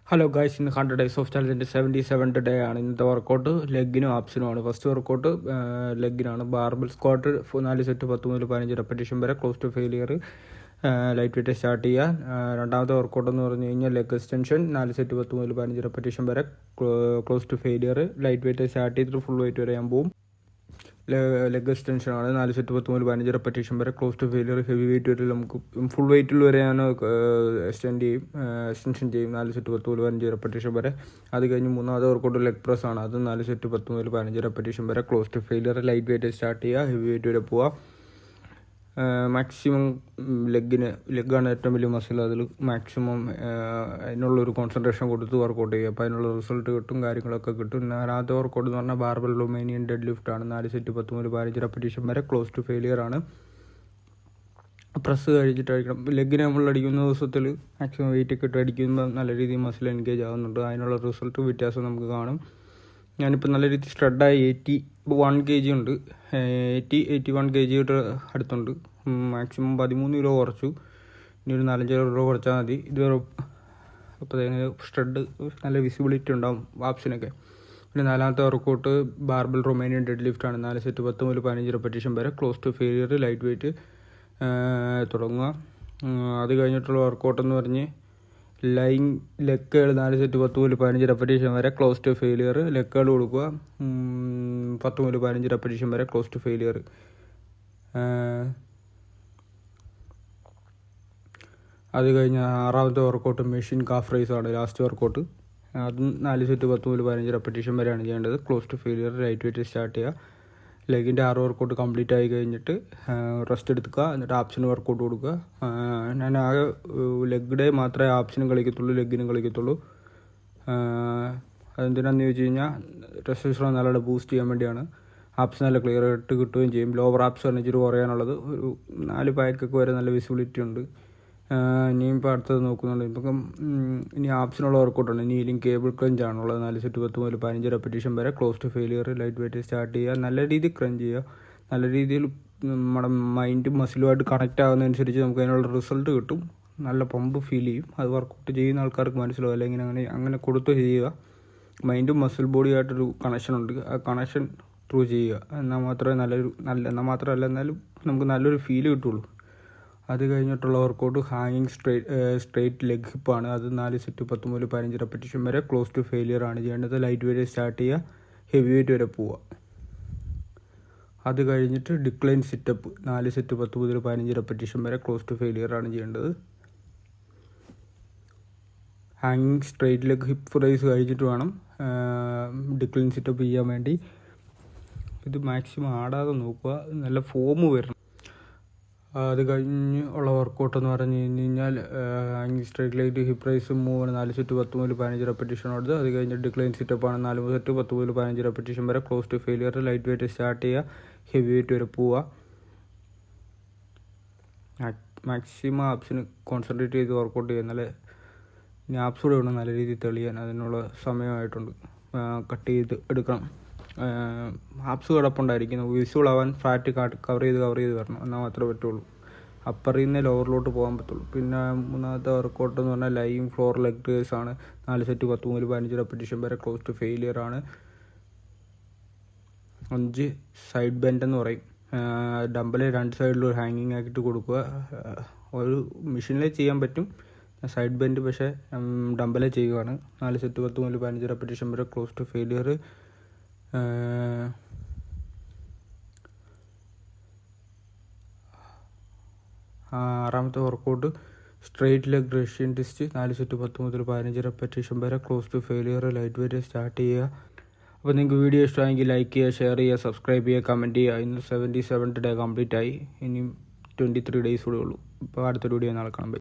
Hello guys, ഇന്ന് 100 days of ചാലഞ്ചിൻ്റെ 77th day ആണ്. ഇന്നത്തെ വർക്കൗട്ട് ലെഗിനും ആപ്സിനുമാണ്. ഫസ്റ്റ് വർക്കൗട്ട് ലെഗിനാണ്. ബാർബൽ സ്ക്വാട്ട് 4 സെറ്റ് 10 മുതൽ 15 റെപ്പറ്റീഷൻ വരെ, close to failure. Light weight start ചെയ്യുക. രണ്ടാമത്തെ വർക്കൗട്ട് എന്ന് പറഞ്ഞു കഴിഞ്ഞാൽ ലെഗ് എക്സ്റ്റൻഷൻ 4 സെറ്റ് 10 മുതൽ 15 റെപ്പറ്റീഷൻ വരെ, close to failure. Light weight start ചെയ്തിട്ട് ഫുൾ വെയിറ്റ് വരെ ഞാൻ പോകും. ലെഗ് എക്സ്റ്റൻഷൻ ആണ് 4 സെറ്റ് 10 മുതൽ 15 റെപ്പറ്റീഷൻ വരെ, close to failure. Heavy weight വരെ നമുക്ക് ഫുൾ വെയിറ്റിൽ വരെ ഞാൻ എക്സ്റ്റൻഷൻ ചെയ്യും 4 സെറ്റ് 10 മുതൽ 15 റെപ്പറ്റീഷൻ വരെ. അത് കഴിഞ്ഞ് മൂന്നാമത്തെ വർക്കൗട്ട് ലെഗ് പ്രസ് ആണ്. അത് 4 സെറ്റ് 10 മുതൽ 15 റെപ്പറ്റീഷൻ വരെ, close to failure. Light weight start ചെയ്യുക, ഹെവി വെയിറ്റ് വരെ പോവുക. മാക്സിമം ലെഗാണ് ഏറ്റവും വലിയ മസിൽ. അതിൽ മാക്സിമം അതിനുള്ളൊരു കോൺസെൻട്രേഷൻ കൊടുത്ത് വർക്കൗട്ട് ചെയ്യുക. അപ്പോൾ അതിനുള്ള റിസൾട്ട് കിട്ടും, കാര്യങ്ങളൊക്കെ കിട്ടും. നാലാമത്തെ വർക്കൗട്ട് എന്ന് പറഞ്ഞാൽ ബാർബൽ റൊമേനിയൻ ഡെഡ് ലിഫ്റ്റ് ആണ്. 4 സെറ്റ് 10 മുതൽ 15 റെപ്പറ്റീഷൻ വരെ, ക്ലോസ് ടു ഫെയിലിയർ ആണ്. പ്രസ് കഴിച്ചിട്ടടിക്കണം. ലെഗിന് നമ്മൾ അടിക്കുന്ന ദിവസത്തിൽ മാക്സിമം വെയിറ്റ് ഒക്കെ ഇട്ട് അടിക്കുമ്പോൾ നല്ല രീതിയിൽ മസിൽ എൻഗേജ് ആകുന്നുണ്ട്. അതിനുള്ള റിസൾട്ട് വ്യത്യാസം നമുക്ക് കാണും. ഞാനിപ്പോൾ നല്ല രീതിയിൽ സ്ട്രെഡായി 81 kg ഉണ്ട്. 81 kg അടുത്തുണ്ട്. മാക്സിമം 13 കിലോ കുറച്ചു. ഇനി ഒരു 4-5 കിലോ കുറച്ചാൽ മതി. ഇതുവരെ അപ്പോൾ സ്ട്രെഡ് നല്ല വിസിബിലിറ്റി ഉണ്ടാവും ആപ്സിനൊക്കെ. പിന്നെ നാലാമത്തെ workout barbell Romanian deadlift ആണ്. 4 സെറ്റ് 10 മുതൽ 15 റെപ്പറ്റീഷൻ വരെ, close to failure. Light weight തുടങ്ങുക. അത് കഴിഞ്ഞിട്ടുള്ള വർക്കൗട്ട് എന്ന് പറഞ്ഞ് ലെക്കുകൾ 4 സെറ്റ് 10 മുതൽ 15 റെപ്പറ്റീഷൻ വരെ, ക്ലോസ് ടു ഫെയിലിയർ. ലെക്കുകൾ കൊടുക്കുക 10 മുതൽ 15 റെപ്പറ്റീഷൻ വരെ, ക്ലോസ് ടു ഫെയിലിയർ. അത് കഴിഞ്ഞ് ആറാമത്തെ വർക്കൗട്ട് മെഷീൻ കാഫ് റൈസ് ആണ്. ലാസ്റ്റ് വർക്കൗട്ട് അതും 4 സെറ്റ് 10 മുതൽ 15 റെപ്പറ്റീഷൻ വരെയാണ് ചെയ്യേണ്ടത്, close to failure. Light weight start ചെയ്യുക. ലെഗിൻ്റെ 6 വർക്കൗട്ട് കംപ്ലീറ്റ് ആയി കഴിഞ്ഞിട്ട് റെസ്റ്റ് എടുക്കുക. എന്നിട്ട് ആപ്സിന് വർക്കൗട്ട് കൊടുക്കുക. ഞാൻ ആകെ ലെഗ് ഡേ മാത്രമേ ആപ്സിനും കളിക്കത്തുള്ളൂ, ലെഗിനും കളിക്കത്തുള്ളൂ. അതെന്തിനാന്ന് ചോദിച്ചു കഴിഞ്ഞാൽ ടെസ്റ്റോസ്റ്ററോൺ നല്ലോണം ബൂസ്റ്റ് ചെയ്യാൻ വേണ്ടിയാണ്. ആപ്സ് നല്ല ക്ലിയർ ആയിട്ട് കിട്ടുകയും ചെയ്യും. ലോവർ ആപ്സ് ആണ് ഇച്ചിരി കുറയാനുള്ളത്. ഒരു 4 പാക്കൊക്കെ വരെ നല്ല വിസിബിലിറ്റി ഉണ്ട്. ഇനിയും ഇപ്പോൾ അടുത്തത് നോക്കുന്നുണ്ട്. ഇപ്പം ഇനി ആപ്സിനുള്ള വർക്കൗട്ടാണ്. നീലിംഗ് കേബിൾ ക്രഞ്ച് ആണുള്ളത്. 4 സെറ്റ് 10 മുതൽ 15 റെപ്പറ്റീഷൻ വരെ, close to failure. Light weight start ചെയ്യുക. നല്ല രീതിയിൽ ക്രഞ്ച് ചെയ്യുക. നല്ല രീതിയിൽ നമ്മുടെ മൈൻഡും മസിലുമായിട്ട് കണക്റ്റ് ആകുന്നതനുസരിച്ച് നമുക്ക് അതിനുള്ള റിസൾട്ട് കിട്ടും. നല്ല പമ്പ് ഫീൽ ചെയ്യും. അത് വർക്കൗട്ട് ചെയ്യുന്ന ആൾക്കാർക്ക് മനസ്സിലാവും. അല്ലെങ്കിൽ അങ്ങനെ കൊടുത്ത് ചെയ്യുക. മൈൻഡും മസിൽ ബോഡിയായിട്ടൊരു കണക്ഷൻ ഉണ്ട്. ആ കണക്ഷൻ ത്രൂ ചെയ്യുക. എന്നാൽ മാത്രമേ മാത്രമല്ല എന്നാലും നമുക്ക് നല്ലൊരു ഫീല് കിട്ടുള്ളൂ. അത് കഴിഞ്ഞിട്ടുള്ള വർക്കൗട്ട് ഹാങ്ങിങ് സ്ട്രെയിറ്റ് ലെഗ് ഹിപ്പാണ്. അത് 4 സെറ്റ് 10 മുതൽ 15 റെപ്പറ്റീഷൻ വരെ, ക്ലോസ് ടു ഫെയിലിയർ ആണ് ചെയ്യേണ്ടത്. ലൈറ്റ് വെയിറ്റ് സ്റ്റാർട്ട് ചെയ്യുക, ഹെവി വെയിറ്റ് വരെ പോവുക. അത് കഴിഞ്ഞിട്ട് ഡിക്ലൈൻ സിറ്റപ്പ് 4 സെറ്റ് 10 മുതൽ 15 റെപ്പറ്റീഷൻ വരെ, ക്ലോസ് ടു ഫെയിലിയർ ആണ് ചെയ്യേണ്ടത്. ഹാങ്ങിങ് സ്ട്രെയിറ്റ് ലെഗ് ഹിപ്പ് റൈസ് കഴിഞ്ഞിട്ട് വേണം ഡിക്ലൈൻ സിറ്റപ്പ് ചെയ്യാൻ വേണ്ടി. ഇത് മാക്സിമം ആടാതെ നോക്കുക, നല്ല ഫോം വരണം. അത് കഴിഞ്ഞ് ഉള്ള വർക്കൗട്ട് എന്ന് പറഞ്ഞു കഴിഞ്ഞാൽ ഹാങ്ങിങ് straight leg hip raise move 4 set 10 മുതൽ 15 റെപ്പറ്റീഷൻ ഉണ്ട്. അത് കഴിഞ്ഞ് ഡിക്ലൈൻ സിറ്റപ്പാണ്. 4 സെറ്റ് 10 മുതൽ 15 റെപ്പറ്റീഷൻ വരെ, close to failure. Light weight start ചെയ്യുക, ഹെവി വെയിറ്റ് വരെ പോവുക. മാക്സിമം ആപ്സിന് കോൺസെൻട്രേറ്റ് ചെയ്ത് വർക്കൗട്ട് ചെയ്യുക. എന്നാലേ ഇനി ആപ്സ് കൂടെ വേണം നല്ല രീതിയിൽ തെളിയാൻ. അതിനുള്ള സമയമായിട്ടുണ്ട്. കട്ട് ചെയ്ത് എടുക്കണം. ആപ്സ് കിടപ്പുണ്ടായിരിക്കുന്നു. വിസിബിൾ ആവാൻ ഫാറ്റ് കവർ ചെയ്ത് വരണം. എന്നാൽ മാത്രമേ പറ്റുള്ളൂ. അപ്പറിൽ നിന്ന് ലോവറിലോട്ട് പോകാൻ പറ്റുള്ളൂ. പിന്നെ മൂന്നാമത്തെ വർക്കൗട്ട് എന്ന് പറഞ്ഞാൽ ലൈങ് ഫ്ലോർ ലെഗ് റേസ് ആണ്. 4 സെറ്റ് 10 മുതൽ 15 റെപ്പറ്റീഷൻ വരെ, ക്ലോസ് ടു ഫെയിലിയർ ആണ്. 5 സൈഡ് ബെൻഡ് എന്ന് പറയും. ഡമ്പല് 2 സൈഡിലും ഹാങ്ങിങ് ആക്കിയിട്ട് കൊടുക്കുക. ഒരു മെഷീനിലേ ചെയ്യാൻ പറ്റും സൈഡ് ബെൻഡ്, പക്ഷേ ഡമ്പലേ ചെയ്യുകയാണ്. 4 സെറ്റ് 10 മുതൽ 15 റെപ്പറ്റീഷൻ വരെ, ക്ലോസ് ടു ഫെയിലിയർ. ആറാമത്തെ workout straight leg Russian twist 4 set 10 മുതൽ 15 റെപ്പറ്റീഷൻ വരെ, close to failure. Light weight start ചെയ്യുക. അപ്പോൾ നിങ്ങൾക്ക് വീഡിയോ ഇഷ്ടമായെങ്കിൽ ലൈക്ക് ചെയ്യുക, ഷെയർ ചെയ്യുക, സബ്സ്ക്രൈബ് ചെയ്യുക, കമൻറ്റ് ചെയ്യുക. ഇന്ന് 77th ഡേ കംപ്ലീറ്റ് ആയി. ഇനിയും 23 ഡേയ്സ് കൂടെ ഉള്ളൂ. ഇപ്പോൾ അടുത്തൊരു വീഡിയോ നാളെ കാണാം.